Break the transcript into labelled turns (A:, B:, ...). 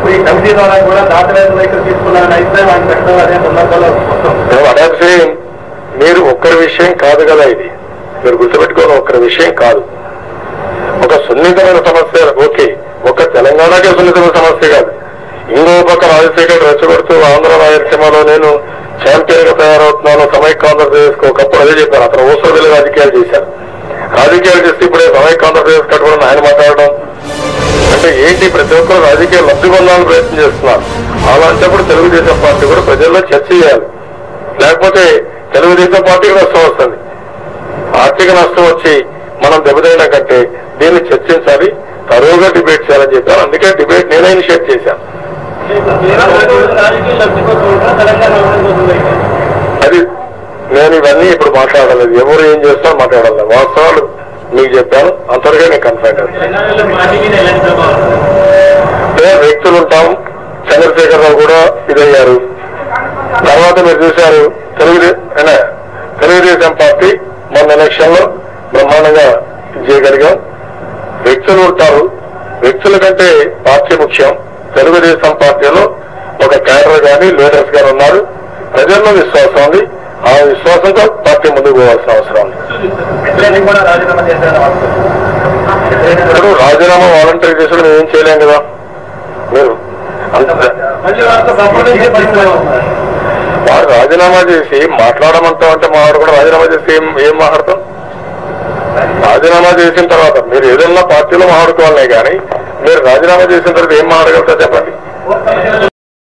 A: ఇప్పుడు ఈ కమిటీ ద్వారా కూడా దాతవేద వైఖరి తీసుకున్నారని అయితే ఆయన పెట్టడం అదే సందర్భంలో
B: మీరు ఒక్కరి విషయం కాదు కదా, ఇది మీరు గుర్తుపెట్టుకోవాలి, ఒక్కరి విషయం కాదు. ఒక సున్నితమైన సమస్య, ఓకే, ఒక తెలంగాణకే సున్నితమైన సమస్య కాదు. ఇంకో పక్క రాజశేఖర్ రెచ్చగొడుతూ ఆంధ్ర రాయలసీమలో నేను ఛాంపియన్ గా తయారవుతున్నాను, సమైక్య ఆంధ్రప్రదేశ్ ఒకప్పుడు అదే చెప్పారు. అతను ఊసరవెల్లి రాజకీయాలు చేశారు. రాజకీయాలు చేస్తే ఇప్పుడే సమైక్య ఆంధ్రప్రదేశ్ కట్టుకోవడం ఆయన మాట్లాడడం అంటే ఏంటి? ప్రతి ఒక్కరు రాజకీయ లబ్ధి పొందాలని ప్రయత్నం చేస్తున్నారు. అలాంటప్పుడు తెలుగుదేశం పార్టీ కూడా ప్రజల్లో చర్చ చేయాలి. లేకపోతే తెలుగుదేశం పార్టీకి నష్టం వస్తుంది. ఆర్థిక నష్టం వచ్చి మనం దెబ్బతైనా కంటే దీన్ని చర్చించాలి, తరువుగా డిబేట్ చేయాలని చెప్పారు. అందుకే డిబేట్ నేనే ఇనిషియేట్ చేశాను. అది నేను ఇవన్నీ ఇప్పుడు మాట్లాడలేదు, ఎవరు ఏం చేస్తారో మాట్లాడలేదు. వాస్తవాలు మీకు చెప్పాను, అంతవరకే నేను కన్ఫైన్ అవుతాను. వ్యక్తులు ఉంటాం. చంద్రశేఖర్ రావు కూడా ఇదయ్యారు. తర్వాత మీరు చూశారు తెలుగుదేశం పార్టీ మొన్న ఎలక్షన్ లో బ్రహ్మాండంగా చేయగలిగాం. వ్యక్తులు ఉంటారు, వ్యక్తుల కంటే పార్టీ ముఖ్యం. తెలుగుదేశం పార్టీలో ఒక క్యాడర్ గాని లీడర్స్ గాని ఉన్నారు. ప్రజల్లో విశ్వాసం ఉంది. ఆ విశ్వాసంతో పార్టీ ముందుకు పోవాల్సిన అవసరం ఉంది. ఇప్పుడు రాజీనామా వాలంటీర్ చేసిన ఏం చేయలేం కదా. మీరు వాడు రాజీనామా చేసి మాట్లాడమంటాం అంటే మా వాడు కూడా రాజీనామా చేసి ఏం మాట్లాడతాం? రాజీనామా చేసిన తర్వాత మీరు ఏదన్నా పార్టీలో మాట్లాడుకోవాలనే కానీ మీరు రాజీనామా చేసిన తర్వాత ఏం మాట్లాడగలుగుతారు చెప్పండి?